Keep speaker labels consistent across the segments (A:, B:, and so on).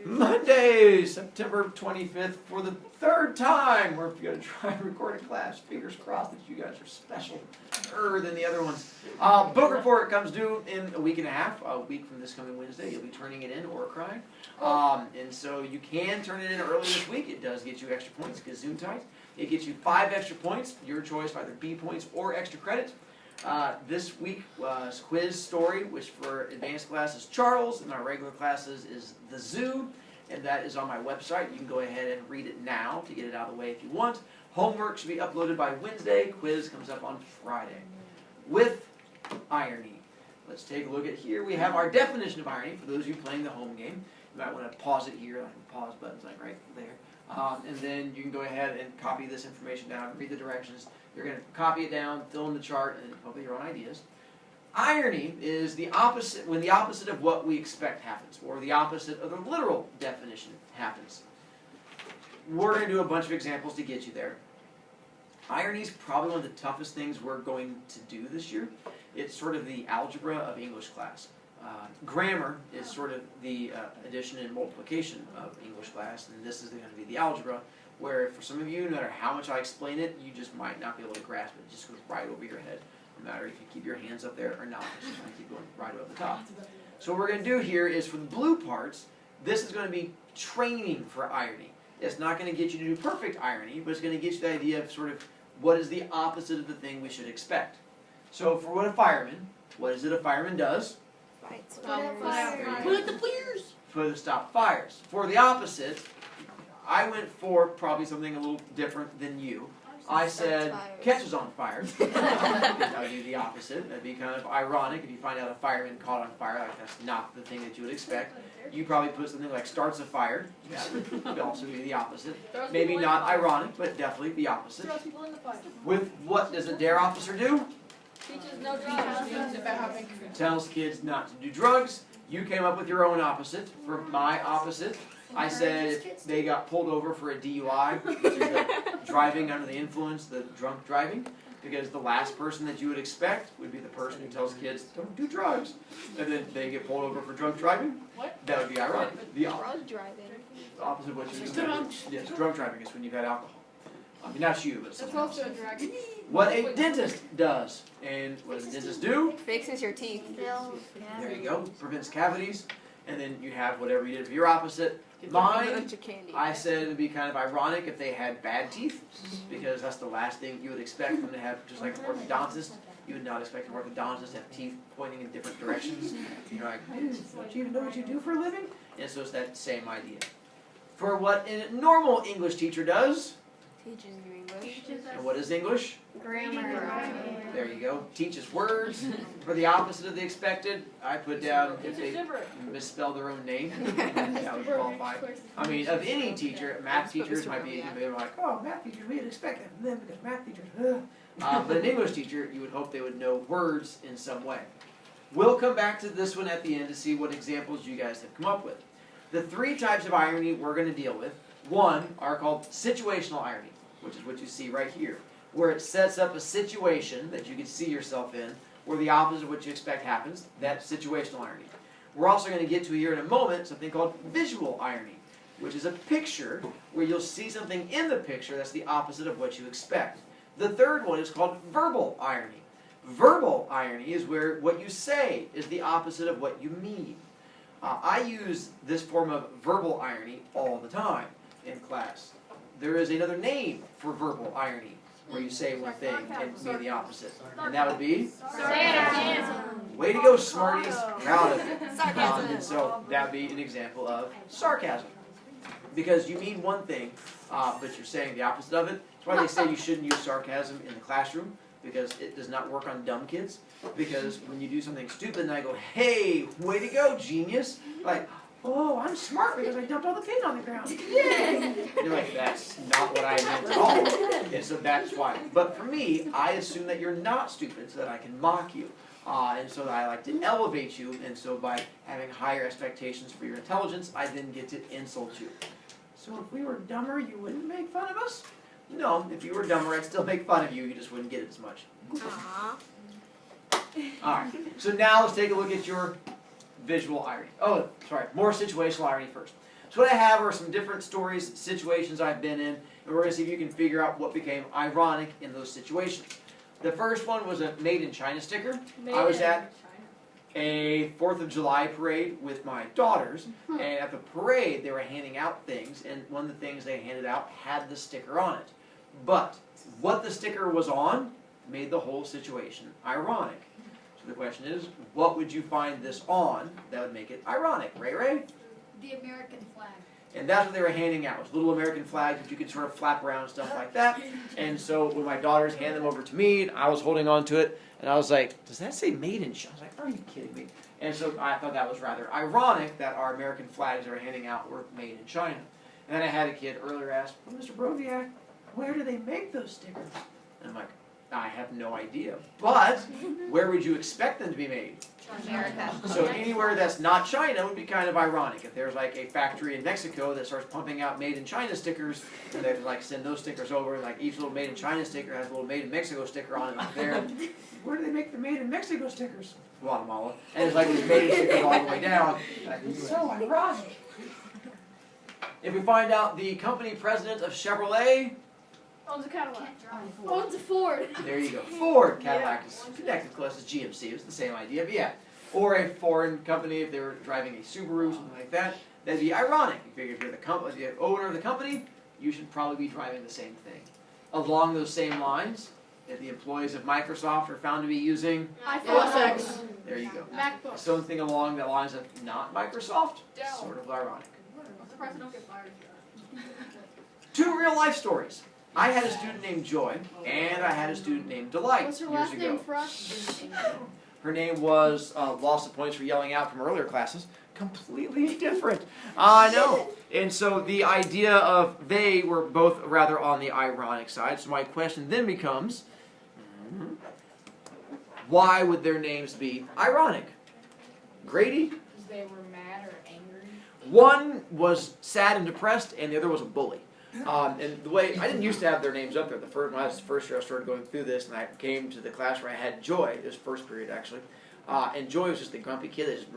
A: Monday, September 25th, for the third time, we're going to try and record a class. Fingers crossed that you guys are special-er than the other ones. Book report comes due in a week and a half, a week from this coming Wednesday. You'll be turning it in or crying. And so you can turn it in early this week. It does get you extra points, Gesundheit. It gets you 5 extra points, your choice, either B points or extra credit. This week was quiz story, which for advanced classes Charles, and our regular classes is the zoo, and that is on my website. You can go ahead and read it now to get it out of the way if you want. Homework should be uploaded by Wednesday. Quiz comes up on Friday. With irony, let's take a look at here. We have our definition of irony for those of you playing the home game. You might want to pause it here, like the pause button's like right there. And then you can go ahead and copy this information down, read the directions. You're going to copy it down, fill in the chart, and come up with your own ideas. Irony is the opposite, when the opposite of what we expect happens, or the opposite of the literal definition happens. We're going to do a bunch of examples to get you there. Irony is probably one of the toughest things we're going to do this year. It's sort of the algebra of English class. Grammar is sort of the addition and multiplication of English class, and this is going to be the algebra, where for some of you, no matter how much I explain it, you just might not be able to grasp it. It just goes right over your head, no matter if you keep your hands up there or not. It's just going to keep going right over the top. So what we're going to do here is for the blue parts, this is going to be training for irony. It's not going to get you to do perfect irony, but it's going to get you the idea of sort of what is the opposite of the thing we should expect. So for what is it a fireman does?
B: Fights
A: fires.
B: Put the fires.
A: For the stop fires. For the opposite, I went for probably something a little different than you. I said catches on fire. That would be the opposite. That'd be kind of ironic if you find out a fireman caught on fire. Like that's not the thing that you would expect. You probably put something like starts a fire. That would also be the opposite. Maybe not ironic, but definitely the opposite.
B: Throws people in the fire.
A: With what does a DARE officer do?
B: Teaches no drugs.
A: Tells kids not to do drugs. You came up with your own opposite. For my opposite, I said if they got pulled over for a DUI, which is the driving under the influence, the drunk driving, because the last person that you would expect would be the person who tells kids don't do drugs, and then they get pulled over for drunk driving.
B: What?
A: That would be ironic. The
C: Drug driving.
A: opposite of what you expect. Yes, drunk driving is when you've had alcohol. I mean, not you, but
B: That's
A: someone else.
B: also a drug.
A: What a dentist does. And what does a dentist do?
C: Fixes your teeth.
A: There you go. Prevents cavities. And then you have whatever you did for your opposite.
C: A
A: Mine,
C: bunch of candy.
A: I said it would be kind of ironic if they had bad teeth, because that's the last thing you would expect them to have, just like an orthodontist. You would not expect an orthodontist to have teeth pointing in different directions. You're like, don't you even know what you do for a living? And so it's that same idea. For what a normal English teacher does,
C: Teaches you English.
A: and what is English?
B: Grammar.
A: There you go. Teaches words. For the opposite of the expected, I put down if they misspell their own name. That would qualify. I mean, of any teacher, math teachers might be like, oh, math teachers, we'd expect that from them because math teachers, but an English teacher, you would hope they would know words in some way. We'll come back to this one at the end to see what examples you guys have come up with. The 3 types of irony we're going to deal with, one, are called situational irony, which is what you see right here, where it sets up a situation that you can see yourself in, where the opposite of what you expect happens. That's situational irony. We're also going to get to here in a moment something called visual irony, which is a picture where you'll see something in the picture that's the opposite of what you expect. The third one is called verbal irony. Verbal irony is where what you say is the opposite of what you mean. I use this form of verbal irony all the time in class. There is another name for verbal irony, where you say one thing and mean the opposite. And that would be?
B: Sarcasm.
A: Way to go, Smarties. Proud of it.
C: Sarcasm.
A: And so that would be an example of sarcasm. Because you mean one thing, but you're saying the opposite of it. That's why they say you shouldn't use sarcasm in the classroom, because it does not work on dumb kids. Because when you do something stupid and I go, hey, way to go, genius. Like, oh, I'm smart because I dumped all the paint on the ground. Yay! You're like, that's not what I meant at all. And so that's why. But for me, I assume that you're not stupid so that I can mock you. And so I like to elevate you. And so by having higher expectations for your intelligence, I then get to insult you. So if we were dumber, you wouldn't make fun of us? No, if you were dumber, I'd still make fun of you. You just wouldn't get it as much.
C: Aww.
A: All right. So now let's take a look at your visual irony. Oh, sorry, more situational irony first. So what I have are some different stories, situations I've been in, and we're going to see if you can figure out what became ironic in those situations. The first one was a Made in China sticker. I was at a 4th of July parade with my daughters, and at the parade they were handing out things, and one of the things they handed out had the sticker on it. But what the sticker was on made the whole situation ironic. So the question is, what would you find this on that would make it ironic? Ray?
B: The American flag.
A: And that's what they were handing out, was little American flags that you could sort of flap around and stuff like that. And so when my daughters handed them over to me, I was holding on to it, and I was like, does that say Made in China? I was like, are you kidding me? And so I thought that was rather ironic that our American flags they were handing out were made in China. And then I had a kid earlier ask, well, Mr. Brovicast, where do they make those stickers? And I'm like, I have no idea. But where would you expect them to be made?
C: America.
A: So anywhere that's not China would be kind of ironic. If there's like a factory in Mexico that starts pumping out Made in China stickers, and they like send those stickers over, and like each little Made in China sticker has a little Made in Mexico sticker on it like there. Where do they make the Made in Mexico stickers? Guatemala. And it's like these Made in stickers all the way down. Like, it's so ironic. If we find out the company president of Chevrolet,
B: Owns a Cadillac. Owns a Ford.
A: there you go. Ford. Cadillac is connected close as GMC. It's the same idea, but yeah. Or a foreign company, if they were driving a Subaru, something like that, that'd be ironic. You figure if you're the owner of the company, you should probably be driving the same thing. Along those same lines, if the employees of Microsoft are found to be using,
B: iPhone 6.
A: there you go.
B: MacBook.
A: Something along the lines of not Microsoft,
B: Dell.
A: sort of ironic.
B: I'm surprised I don't get fired.
A: 2 real life stories. I had a student named Joy, and I had a student named Delight
B: What's her
A: years
B: last
A: ago.
B: name for us?
A: Her name was lost the points for yelling out from earlier classes. Completely different. I know. And so the idea of they were both rather on the ironic side. So my question then becomes, why would their names be ironic? Grady?
B: Because they were mad or angry.
A: One was sad and depressed, and the other was a bully. And the way I didn't used to have their names up there. When I was first year, I started going through this, and I came to the class where I had Joy. It was first period actually, and Joy was just the grumpy kid that just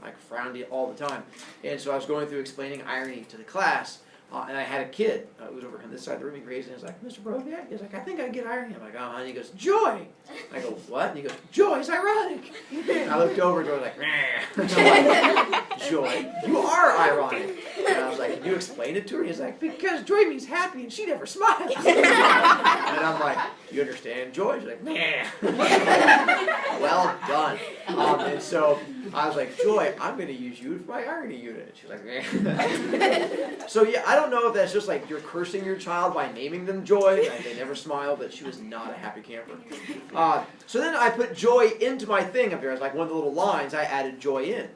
A: like frowned all the time. And so I was going through explaining irony to the class, and I had a kid who was over on this side of the room. He raised his hand. He's like, Mr. Brovicast? He's like, I think I get irony. I'm like, oh, and he goes, Joy. I go, what? And he goes, Joy's ironic. And I looked over, Joy was like, meh. I'm like, Joy, you are ironic. And I was like, can you explain it to her? He's like, because Joy means happy and she never smiles. And I'm like, do you understand Joy? She's like, nah. Well done. And so I was like, Joy, I'm going to use you for my irony unit. She's like, nah. So yeah, I don't know if that's just like you're cursing your child by naming them Joy. Like, they never smile, but she was not a happy camper. So then I put Joy into my thing up there. As like one of the little lines, I added Joy in.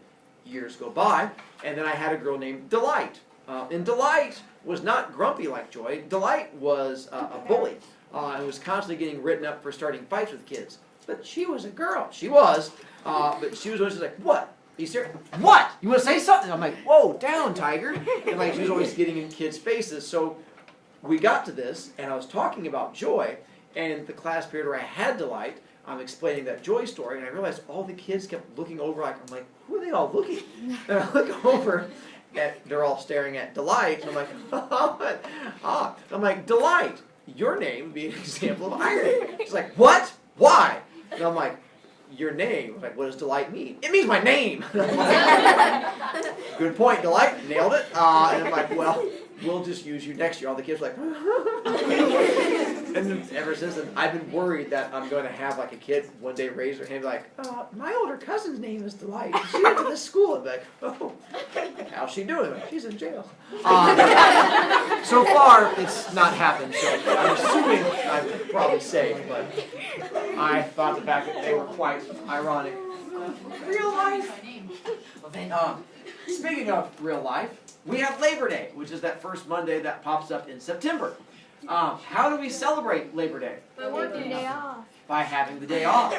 A: Years go by, and then I had a girl named Delight. And Delight was not grumpy like Joy. Delight was a bully and was constantly getting written up for starting fights with kids. But she was a girl. She was. But she was always like, what? You serious? What? You want to say something? I'm like, whoa, down, Tiger. And like she was always getting in kids' faces. So we got to this, and I was talking about Joy, and in the class period where I had Delight, I'm explaining that Joy story, and I realized all the kids kept looking over. I'm like, who are they all looking? And I look over, and they're all staring at Delight. And I'm like, I'm like, Delight, your name would be an example of irony. She's like, what? Why? And I'm like, your name. I'm like, what does Delight mean? It means my name. Good point, Delight. Nailed it. And I'm like, well, we'll just use you next year. All the kids are like, and then ever since then, I've been worried that I'm going to have like a kid one day raise their hand and be like, my older cousin's name is Delight. She went to this school. And be like, oh, how's she doing? Like, she's in jail. So far, it's not happened. So I'm assuming I'm probably safe. But I thought the fact that they were quite ironic. Real life. Speaking of real life, we have Labor Day, which is that first Monday that pops up in September. How do we celebrate Labor Day?
B: By working day off.
A: By having the day off.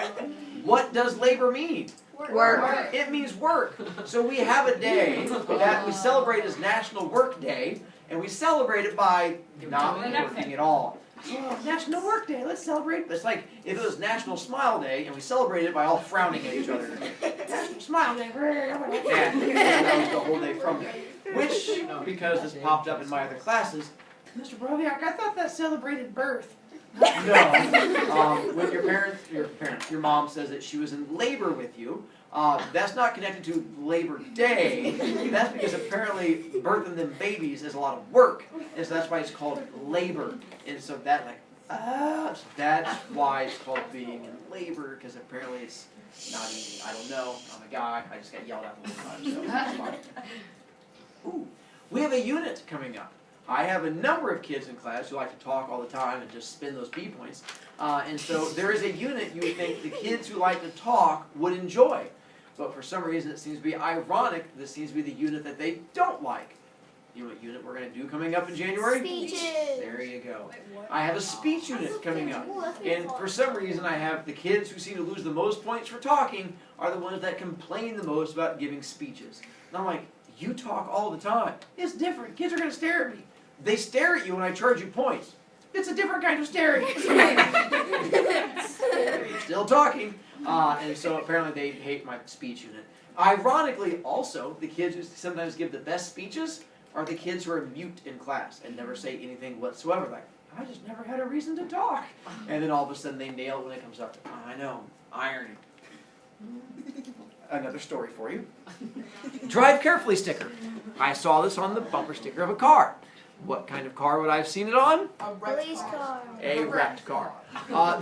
A: What does labor mean?
C: Work.
A: It means work. So we have a day that we celebrate as National Work Day, and we celebrate it by not working at all. Oh, National Work Day, let's celebrate. It's like if it was National Smile Day and we celebrated it by all frowning at each other. National Smile Day. Yeah, that was the whole day from there. Which, because this popped up in my other classes, Mr. Brovicast, I thought that celebrated birth. No. When your mom says that she was in labor with you, that's not connected to Labor Day. That's because apparently birthing them babies is a lot of work, and so that's why it's called labor. And so that so that's why it's called being in labor, because apparently it's not easy. I don't know. I'm a guy. I just got yelled at the whole time, so that's fine. Ooh, we have a unit coming up. I have a number of kids in class who like to talk all the time and just spin those B points. And so there is a unit you would think the kids who like to talk would enjoy. But for some reason it seems to be ironic, this seems to be the unit that they don't like. You know what unit we're going to do coming up in January?
C: Speeches.
A: There you go. I have a speech unit coming up. And for some reason I have the kids who seem to lose the most points for talking are the ones that complain the most about giving speeches. And I'm like, you talk all the time. It's different. Kids are going to stare at me. They stare at you when I charge you points. It's a different kind of staring. You're still talking. And so apparently they hate my speech unit. Ironically, also, the kids who sometimes give the best speeches are the kids who are mute in class and never say anything whatsoever. Like, I just never had a reason to talk. And then all of a sudden they nail it when it comes up to, I know, irony. Another story for you. Drive carefully sticker. I saw this on the bumper sticker of a car. What kind of car would I have seen it on?
C: A police car.
A: A wrecked car.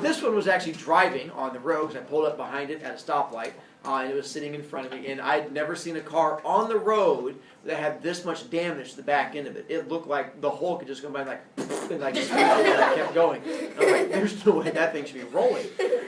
A: This one was actually driving on the road because I pulled up behind it at a stoplight. And it was sitting in front of me. And I'd never seen a car on the road that had this much damage to the back end of it. It looked like the whole could just go by and and I kept going. And I'm like, there's no way that thing should be rolling.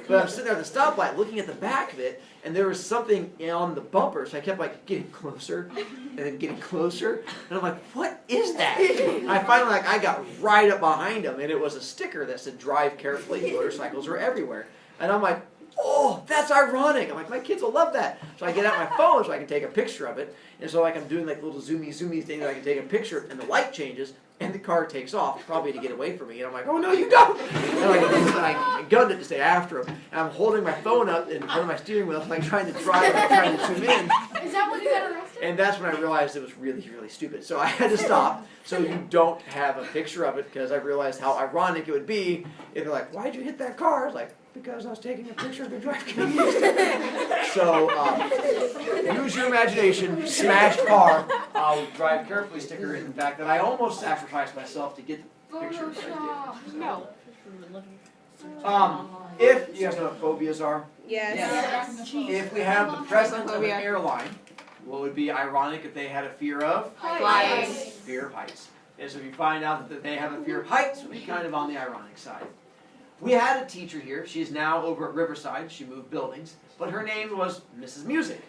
A: But I'm sitting there at the stoplight looking at the back of it, and there was something on the bumper, so I kept getting closer and then getting closer. And I'm like, what is that? And I finally I got right up behind him, and it was a sticker that said drive carefully, motorcycles are everywhere. And I'm like, oh, that's ironic. I'm like, my kids will love that. So I get out my phone so I can take a picture of it. And so I'm doing little zoomy thing that I can take a picture, and the light changes, and the car takes off, probably to get away from me. And I'm like, oh no, you don't! And I gunned it to stay after him. And I'm holding my phone up in front of my steering wheel, trying to drive, trying to zoom in.
B: Is that when you got arrested?
A: And that's when I realized it was really, really stupid. So I had to stop so you don't have a picture of it, because I realized how ironic it would be if they're like, why'd you hit that car? I was like, because I was taking a picture of the drive camera. So use your imagination, smashed car, drive carefully sticker, in the fact that I almost sacrificed myself to get the picture.
B: No.
A: If you guys know what phobias are,
C: Yes.
A: if we have the president of an airline, what would be ironic if they had a fear of?
B: Heights.
A: Fear of heights. And so if you find out that they have a fear of heights, it would be kind of on the ironic side. We had a teacher here. She's now over at Riverside. She moved buildings. But her name was Mrs. Music.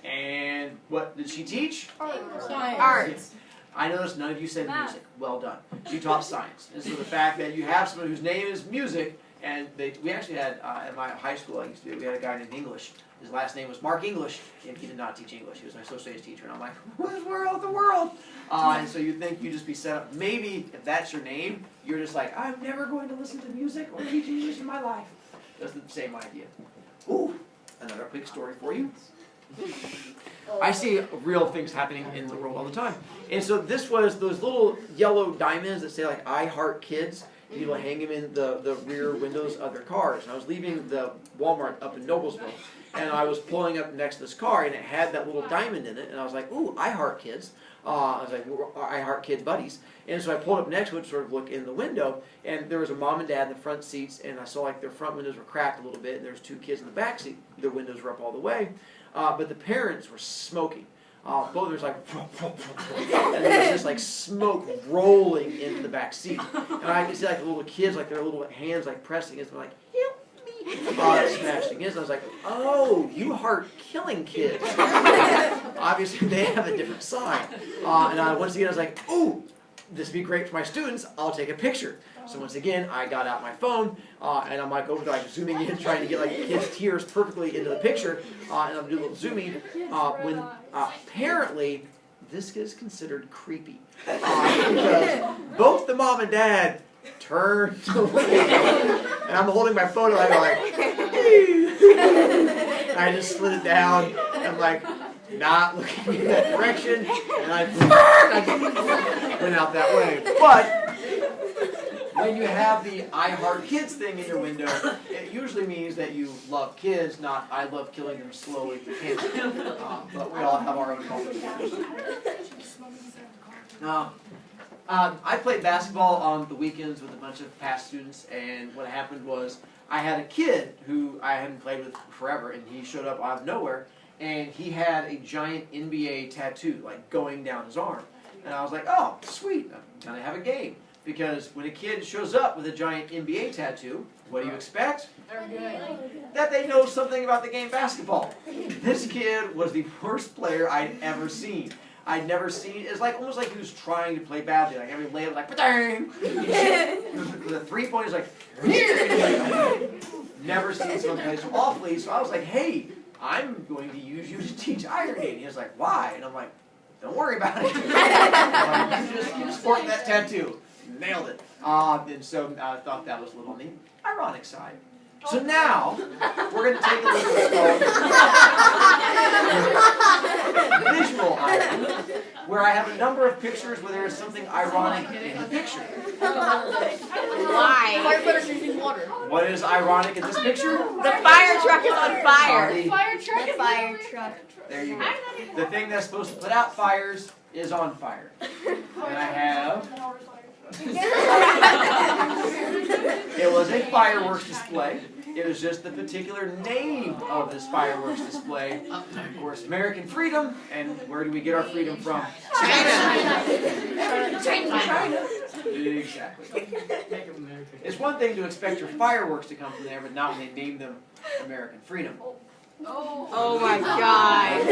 A: And what did she teach?
C: Arts.
A: I noticed none of you said music. Well done. She taught science. And so the fact that you have someone whose name is Music, and we actually had, at my high school I used to do, we had a guy named English. His last name was Mark English, and he did not teach English. He was my social studies teacher. And I'm like, where's the world? And so you'd think you'd just be set up. Maybe if that's your name, you're just like, I'm never going to listen to music or teach English in my life. That's the same idea. Ooh, another quick story for you. I see real things happening in the world all the time. And so this was those little yellow diamonds that say I heart kids. People hang them in the rear windows of their cars. And I was leaving the Walmart up in Noblesville, and I was pulling up next to this car, and it had that little diamond in it. And I was like, ooh, I heart kids. I was like, I heart kid buddies. And so I pulled up next to it to sort of look in the window, and there was a mom and dad in the front seats, and I saw their front windows were cracked a little bit, and there was two kids in the back seat. Their windows were up all the way. But the parents were smoking. Both was and there was just smoke rolling into the back seat. And I could see the little kids, their little hands pressing against me, help me, smashing against. And I was like, oh, you heart killing kids. Obviously they have a different side. And once again I was like, ooh, this would be great for my students, I'll take a picture. So once again, I got out my phone, and I'm over zooming in, trying to get kids' tears perfectly into the picture, and I'm doing a little zooming, when apparently this is considered creepy. Because both the mom and dad turned to look at me, and I'm holding my photo. I'm like, I just slid it down. I'm like, not looking in that direction, and I went out that way. But when you have the I Heart Kids thing in your window, it usually means that you love kids, not I love killing them slowly for cancer. But we all have our own moments. I played basketball on the weekends with a bunch of past students, and what happened was I had a kid who I hadn't played with forever, and he showed up out of nowhere, and he had a giant NBA tattoo, like going down his arm. And I was like, oh, sweet, I'm gonna have a game. Because when a kid shows up with a giant NBA tattoo, what do you expect? That they know something about the game basketball. This kid was the worst player I'd ever seen. I'd never seen, it's like almost like he was trying to play badly. Like every layup, like, ba-dang! With a 3-point, he's like, never seen someone play so awfully. So I was like, hey, I'm going to use you to teach irony. And he was like, why? And I'm like, don't worry about it. You just keep sporting that tattoo. Nailed it. And so I thought that was a little on the ironic side. So now, we're going to take a look at what's called visual irony, where I have a number of pictures where there is something ironic in the picture.
C: Why?
B: Firefighters using water.
A: What is ironic in this picture?
C: The fire truck is on fire.
A: Sorry.
B: Fire truck.
C: The fire truck.
A: There you go. The thing that's supposed to put out fires is on fire. And I have... It was a fireworks display. It was just the particular name of this fireworks display. Of course, American freedom. And where do we get our freedom from?
C: China.
A: Exactly. It's one thing to expect your fireworks to come from there, but not when they name them American freedom.
C: Oh my God.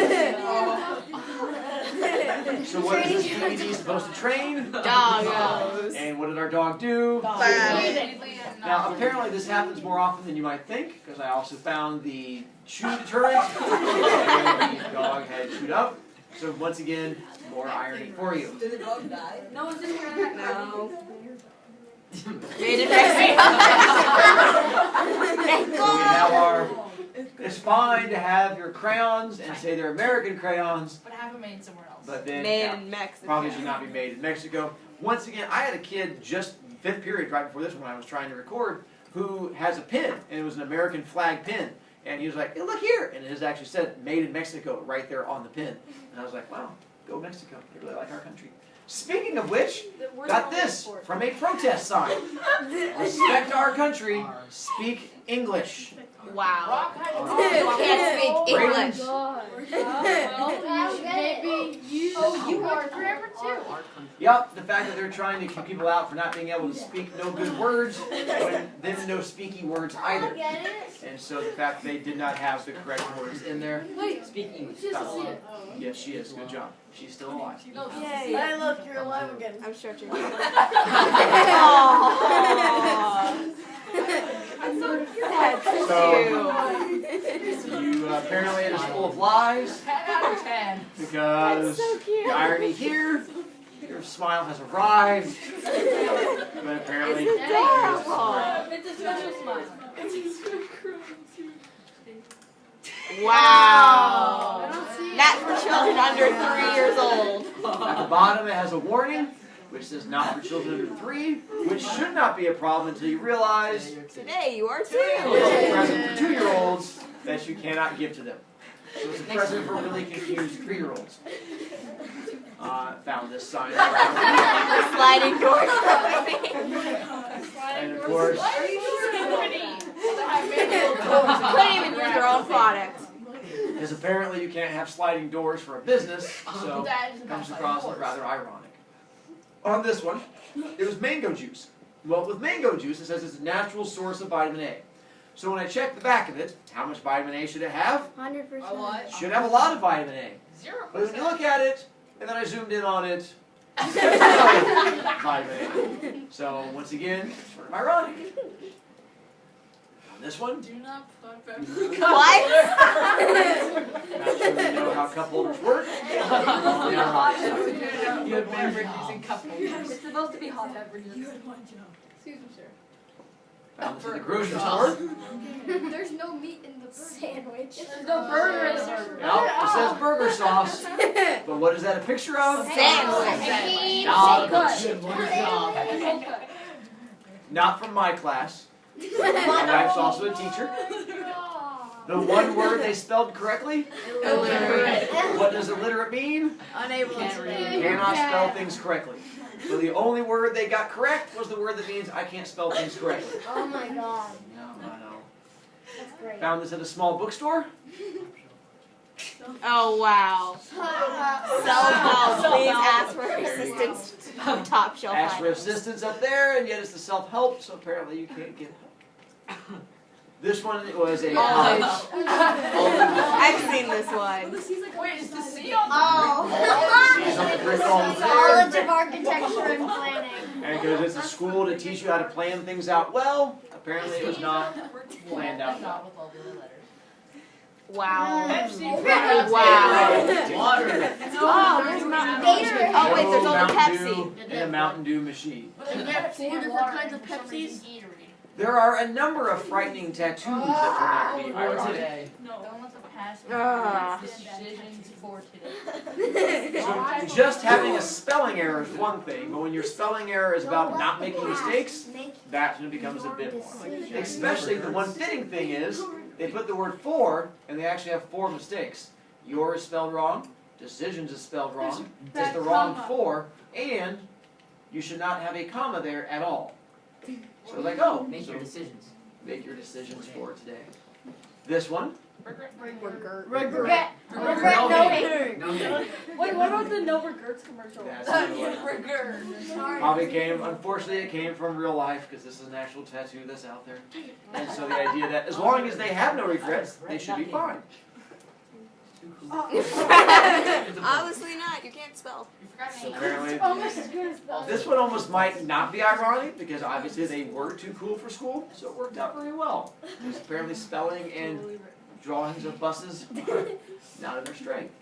A: So what is this DVD supposed to train?
C: Doggos.
A: And what did our dog do? Now, apparently this happens more often than you might think, because I also found the chew deterrent, and the dog had chewed up. So once again, more irony for you.
D: Did the dog die?
B: No one's in here.
C: No. Made in Mexico.
A: So we have our... It's fine to have your crayons and say they're American crayons,
B: But have it made somewhere else.
A: but then
C: Made in Mexico.
A: probably should not be made in Mexico. Once again, I had a kid just 5th period right before this one I was trying to record who has a pin, and it was an American flag pin. And he was like, hey, look here! And it has actually said, made in Mexico, right there on the pin. And I was like, wow, go Mexico. They really like our country. Speaking of which, got this from a protest sign. Respect our country, speak English.
C: Wow.
B: You
C: You can't speak English.
B: Maybe you. Oh, you worked forever too.
A: Yup, the fact that they're trying to keep people out for not being able to speak no good words, when there's no speaky words either. And so the fact that they did not have the correct words in there.
B: Wait,
D: Speak English.
B: she doesn't see it.
A: Yes, she is. Good job. She's still alive.
B: No, she doesn't
C: Yay.
B: see it.
D: Hey, look, you're alive again.
C: I'm stretching.
B: That's so
A: So,
C: cute.
A: you apparently it is full of lies
B: 10 out of 10.
A: because
C: So cute.
A: the irony here, your smile has arrived, but apparently
C: It's adorable.
B: It's a special smile.
C: Wow.
B: I don't see it.
C: That's for children under 3 years old.
A: at the bottom it has a warning, which says not for children under 3, which should not be a problem until you realize
C: Today you are
A: it's a
C: too.
A: present for 2-year-olds that you cannot give to them. So it's a present for really confused 3-year-olds. Found this sign.
C: Sliding door.
A: And of course,
C: Couldn't even use their own product.
A: because apparently you can't have sliding doors for a business, so it comes across as rather ironic. On this one, it was mango juice. Well, with mango juice, it says it's a natural source of vitamin A. So when I checked the back of it, how much vitamin A should it have?
C: 100%.
A: Should have a lot of vitamin A.
B: 0%.
A: But when you look at it, and then I zoomed in on it, vitamin A. So once again, sort of ironic. On this one,
B: Do not put
C: What?
A: not sure you know how cup holders work.
B: You have beverage using cup holders. It's supposed to be hot beverages. Excuse me, sir.
A: Found this at the grocery store.
D: There's no meat in the sandwich.
B: There's no burger in the burger.
A: Now, it says burger sauce. But what is that a picture of?
C: Sandwich.
A: Not from my class. My wife's also a teacher. The one word they spelled correctly?
C: Illiterate.
A: What does illiterate mean?
C: Unable to read.
A: Cannot spell things correctly. So the only word they got correct was the word that means I can't spell things correctly.
D: Oh my god.
A: I know.
D: That's great.
A: Found this at a small bookstore.
C: Oh wow. Self-help. Please ask for assistance from top shelf.
A: Ask for
C: items.
A: assistance up there, and yet it's the self-help, so apparently you can't get help. This one was a college.
C: I've seen this one.
B: Wait, is the C on
A: She's on the brick wall there.
D: College of Architecture and Planning.
A: And because it's a school to teach you how to plan things out well, apparently it was not planned out well.
B: Not with all the other letters.
C: Wow.
B: Pepsi.
C: Wow.
A: Water.
C: Oh, there's Mountain Dew. Oh wait, there's
A: No
C: only
A: Mountain
C: Pepsi.
A: Dew in a Mountain Dew machine.
B: But there's Pepsi and water. Kinds of Pepsis.
A: There are a number of frightening tattoos that turn out to be ironic.
B: No, the one with the past.
C: Ah.
B: Decisions for today.
A: So just having a spelling error is one thing, but when your spelling error is about not making mistakes, that's when it becomes a bit more. Especially the one fitting thing is, they put the word for, and they actually have 4 mistakes. Your is spelled wrong, decisions is spelled wrong, it's the wrong for, and you should not have a comma there at all. So like, oh,
E: Make your decisions.
A: make your decisions for today. This one,
D: Regret.
B: Regret.
D: Regret no hater.
E: No hate.
B: Wait, what about the No Regrets commercial?
A: that's another one. Probably came, unfortunately it came from real life, because this is an actual tattoo that's out there. And so the idea that as long as they have no regrets, they should be fine.
C: Obviously not. You can't spell.
A: So apparently,
D: Almost as good as the
A: this one almost might not be ironic, because obviously they were too cool for school, so it worked out very well. Because apparently spelling and drawings of buses are not in their strength.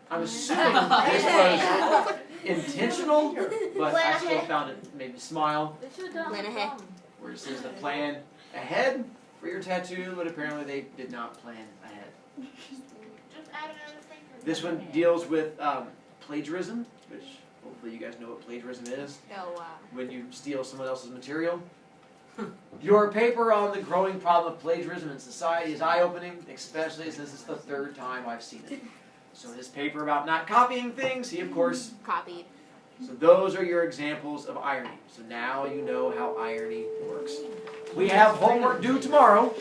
A: I'm assuming this was intentional, but I still found it made me smile.
B: They should have done
C: Plan
B: it
C: ahead.
A: Where it says the plan ahead for your tattoo, but apparently they did not plan ahead.
D: Just add another finger.
A: This one deals with plagiarism, which hopefully you guys know what plagiarism is.
C: Oh wow.
A: When you steal someone else's material. Your paper on the growing problem of plagiarism in society is eye-opening, especially since it's the 3rd time I've seen it. So his paper about not copying things, he of course.
C: Copied.
A: So those are your examples of irony. So now you know how irony works. We have homework due tomorrow,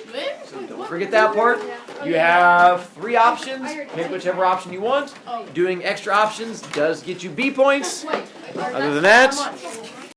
A: so don't forget that part. You have 3 options. Pick whichever option you want. Doing extra options does get you B points. Other than that,